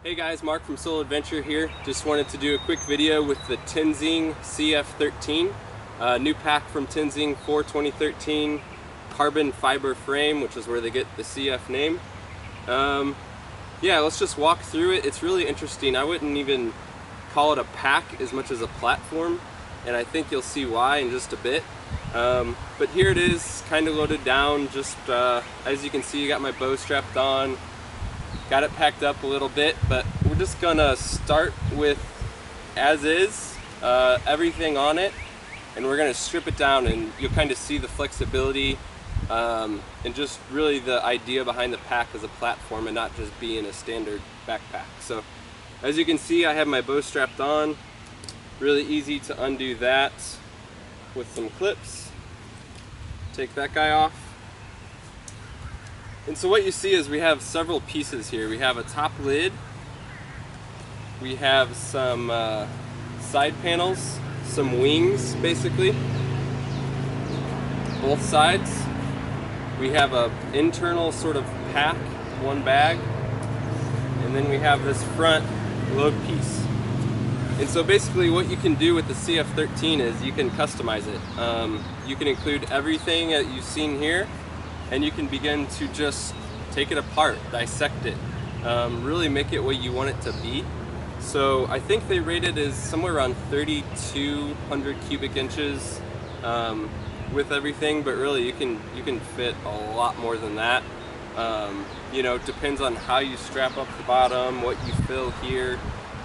Hey guys, Mark from Solo Adventure here. Just wanted to do a quick video with the Tenzing CF13. New pack from Tenzing for 2013. Carbon fiber frame, which is where they get the CF name. Yeah, let's just walk through it. It's really interesting. I wouldn't even call it a pack as much as a platform, and I think you'll see why in just a bit. But here it is, kind of loaded down. Just as you can see, I got my bow strapped on. Got it packed up a little bit, but we're just gonna start with as is, everything on it, and we're gonna strip it down, and you'll kind of see the flexibility and just really the idea behind the pack as a platform and not just being a standard backpack. So as you can see, I have my bow strapped on. Really easy to undo that with some clips. Take that guy off. And so what you see is we have several pieces here. We have a top lid, we have some side panels, some wings basically, both sides. We have a internal sort of pack, one bag, and then we have this front load piece. And so basically what you can do with the CF13 is you can customize it. You can include everything that you've seen here, and you can begin to just take it apart, dissect it, really make it what you want it to be. So I think they rate it as somewhere around 3,200 cubic inches with everything, but really you can fit a lot more than that. You know, it depends on how you strap up the bottom, what you fill here,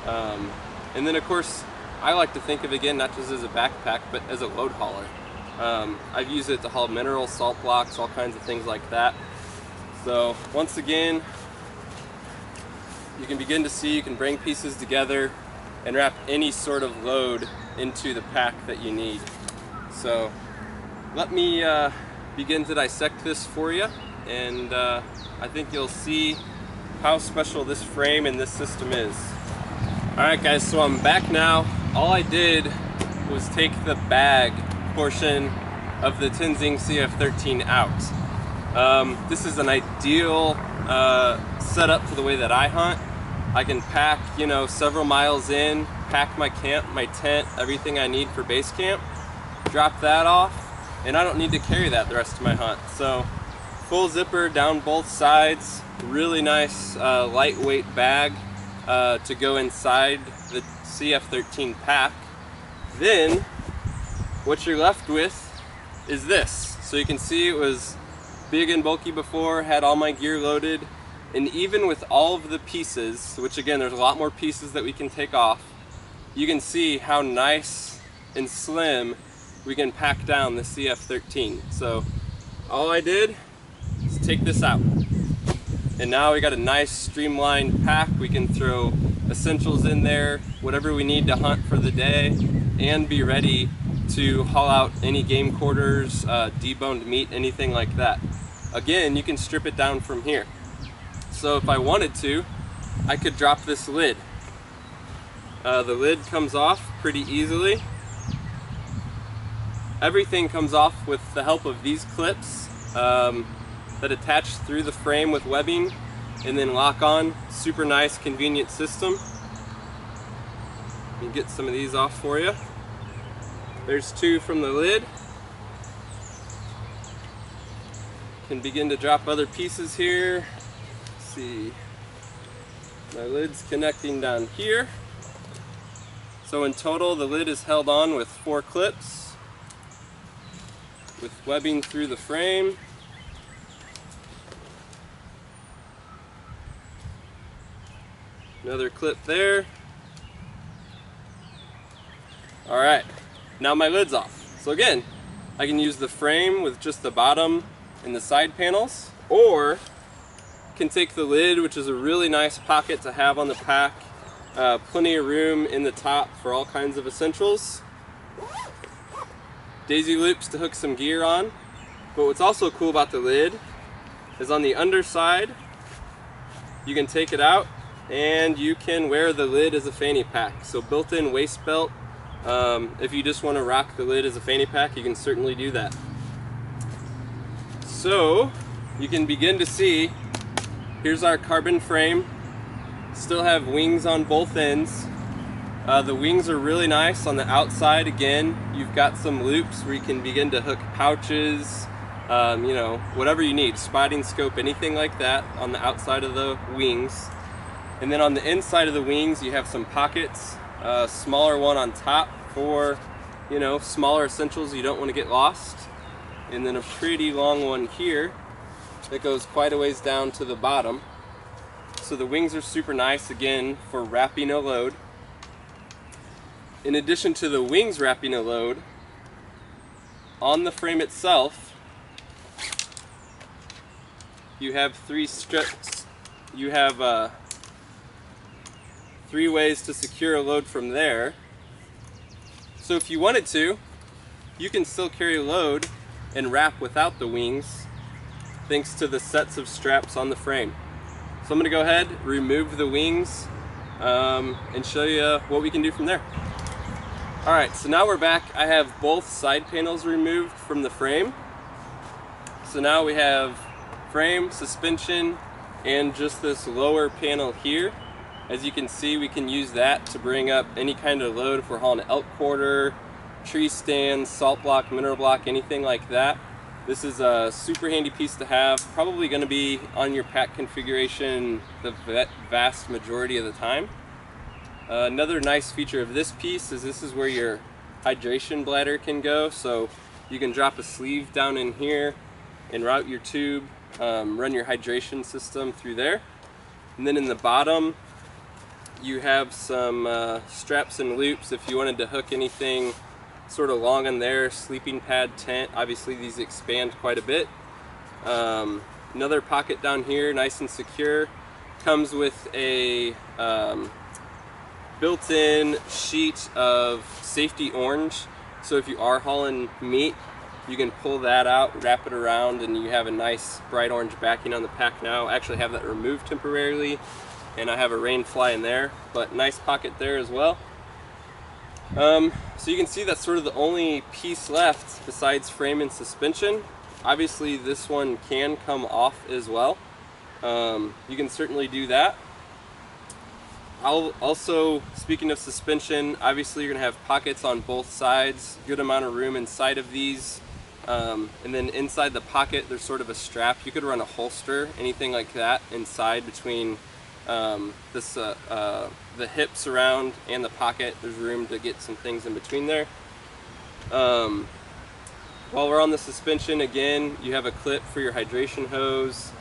and then of course I like to think of it again not just as a backpack but as a load hauler. I've used it to haul mineral, salt blocks, all kinds of things like that. So once again, you can begin to see you can bring pieces together and wrap any sort of load into the pack that you need. So let me begin to dissect this for you, and I think you'll see how special this frame and this system is. Alright guys, so I'm back now. All I did was take the bag portion of the Tenzing CF13 out. This is an ideal setup for the way that I hunt. I can pack, you know, several miles in, pack my camp, my tent, everything I need for base camp, drop that off, and I don't need to carry that the rest of my hunt. So full zipper down both sides, really nice lightweight bag to go inside the CF13 pack. Then what you're left with is this. So you can see it was big and bulky before, had all my gear loaded, and even with all of the pieces, which again there's a lot more pieces that we can take off, you can see how nice and slim we can pack down the CF13. So all I did is take this out, and now we got a nice streamlined pack. We can throw essentials in there, whatever we need to hunt for the day, and be ready to haul out any game quarters, deboned meat, anything like that. Again, you can strip it down from here. So if I wanted to, I could drop this lid. The lid comes off pretty easily. Everything comes off with the help of these clips that attach through the frame with webbing and then lock on. Super nice, convenient system. Let me get some of these off for you. There's two from the lid. Can begin to drop other pieces here. Let's see, my lid's connecting down here. So in total, the lid is held on with 4 clips with webbing through the frame. Another clip there. All right. Now my lid's off. So again, I can use the frame with just the bottom and the side panels, or can take the lid, which is a really nice pocket to have on the pack. Plenty of room in the top for all kinds of essentials. Daisy loops to hook some gear on. But what's also cool about the lid is on the underside, you can take it out and you can wear the lid as a fanny pack. So built-in waist belt. If you just want to rock the lid as a fanny pack, you can certainly do that. So you can begin to see, here's our carbon frame Still have wings on both ends. The wings are really nice on the outside. Again, you've got some loops where you can begin to hook pouches, you know, whatever you need, spotting scope, anything like that on the outside of the wings. And then on the inside of the wings, you have some pockets, a smaller one on top for, you know, smaller essentials you don't want to get lost. And then a pretty long one here that goes quite a ways down to the bottom. So the wings are super nice, again, for wrapping a load. In addition to the wings wrapping a load, on the frame itself, you have three strips. You have 3 ways to secure a load from there. So if you wanted to, you can still carry a load and wrap without the wings, thanks to the sets of straps on the frame. So I'm going to go ahead, remove the wings, and show you what we can do from there. Alright, so now we're back. I have both side panels removed from the frame. So now we have frame, suspension, and just this lower panel here. As you can see, we can use that to bring up any kind of load if we're hauling an elk quarter, tree stand, salt block, mineral block, anything like that. This is a super handy piece to have. Probably going to be on your pack configuration the vast majority of the time. Another nice feature of this piece is this is where your hydration bladder can go, so you can drop a sleeve down in here and route your tube, run your hydration system through there. And then in the bottom you have some straps and loops if you wanted to hook anything sort of long in there, sleeping pad, tent. Obviously these expand quite a bit. Another pocket down here, nice and secure. Comes with a built-in sheet of safety orange, so if you are hauling meat, you can pull that out, wrap it around, and you have a nice bright orange backing on the pack now. I actually have that removed temporarily, and I have a rain fly in there, but nice pocket there as well. So you can see that's sort of the only piece left besides frame and suspension. Obviously this one can come off as well. You can certainly do that. Also, speaking of suspension, obviously you're going to have pockets on both sides, good amount of room inside of these, and then inside the pocket there's sort of a strap. You could run a holster, anything like that, inside between the hips around and the pocket. There's room to get some things in between there. While we're on the suspension, again, you have a clip for your hydration hose,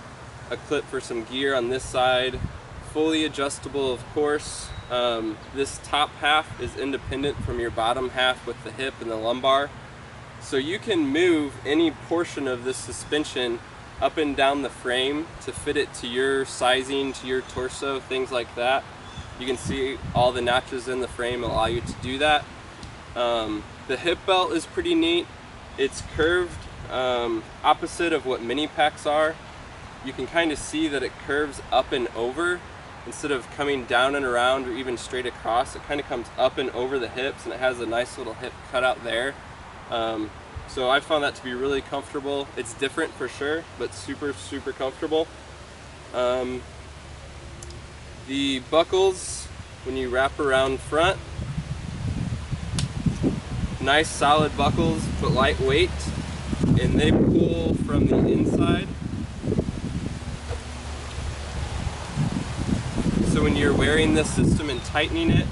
a clip for some gear on this side, fully adjustable, of course. This top half is independent from your bottom half with the hip and the lumbar, so you can move any portion of this suspension up and down the frame to fit it to your sizing, to your torso, things like that. You can see all the notches in the frame allow you to do that. The hip belt is pretty neat. It's curved opposite of what mini packs are. You can kind of see that it curves up and over instead of coming down and around or even straight across. It kind of comes up and over the hips, and it has a nice little hip cutout there. So I found that to be really comfortable. It's different for sure, but super comfortable. The buckles, when you wrap around front, nice solid buckles, but lightweight, and they pull from the inside. So when you're wearing this system and tightening it,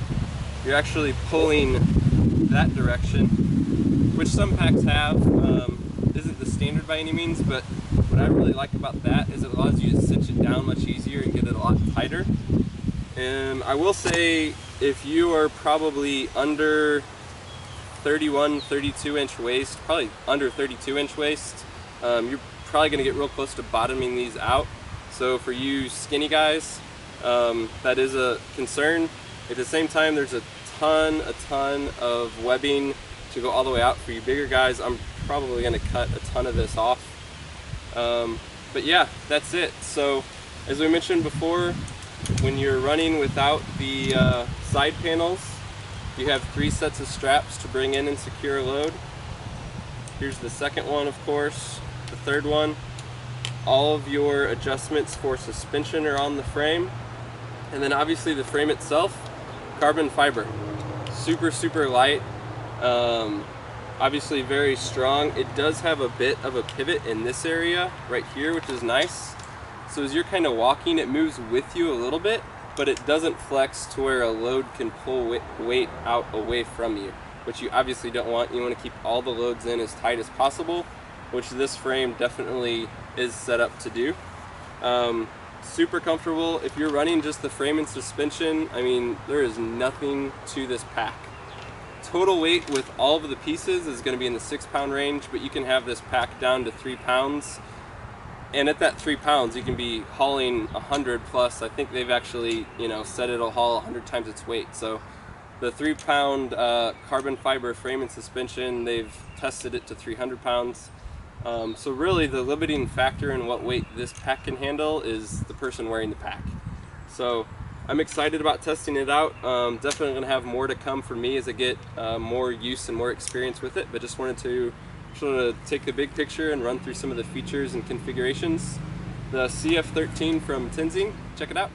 you're actually pulling that direction, which some packs have. Isn't the standard by any means, but what I really like about that is it allows you to cinch it down much easier and get it a lot tighter. And I will say, if you are probably under 31, 32 inch waist, probably under 32 inch waist, you're probably going to get real close to bottoming these out. So for you skinny guys, that is a concern. At the same time, there's a ton of webbing to go all the way out. For you bigger guys, I'm probably going to cut a ton of this off. But yeah, that's it. So as we mentioned before, when you're running without the side panels, you have 3 sets of straps to bring in and secure a load. Here's the second one, of course, the third one. All of your adjustments for suspension are on the frame. And then obviously the frame itself, carbon fiber, super light, obviously very strong. It does have a bit of a pivot in this area right here, which is nice. So as you're kind of walking, it moves with you a little bit, but it doesn't flex to where a load can pull weight out away from you, which you obviously don't want. You want to keep all the loads in as tight as possible, which this frame definitely is set up to do. Super comfortable. If you're running just the frame and suspension, I mean, there is nothing to this pack. Total weight with all of the pieces is going to be in the 6-pound range, but you can have this pack down to 3 pounds. And at that 3 pounds, you can be hauling 100 plus. I think they've actually, said it'll haul 100 times its weight. So the 3-pound carbon fiber frame and suspension, they've tested it to 300 pounds. So really the limiting factor in what weight this pack can handle is the person wearing the pack. So I'm excited about testing it out. Definitely going to have more to come for me as I get more use and more experience with it, but just wanted to take the big picture and run through some of the features and configurations. The CF13 from Tenzing, check it out.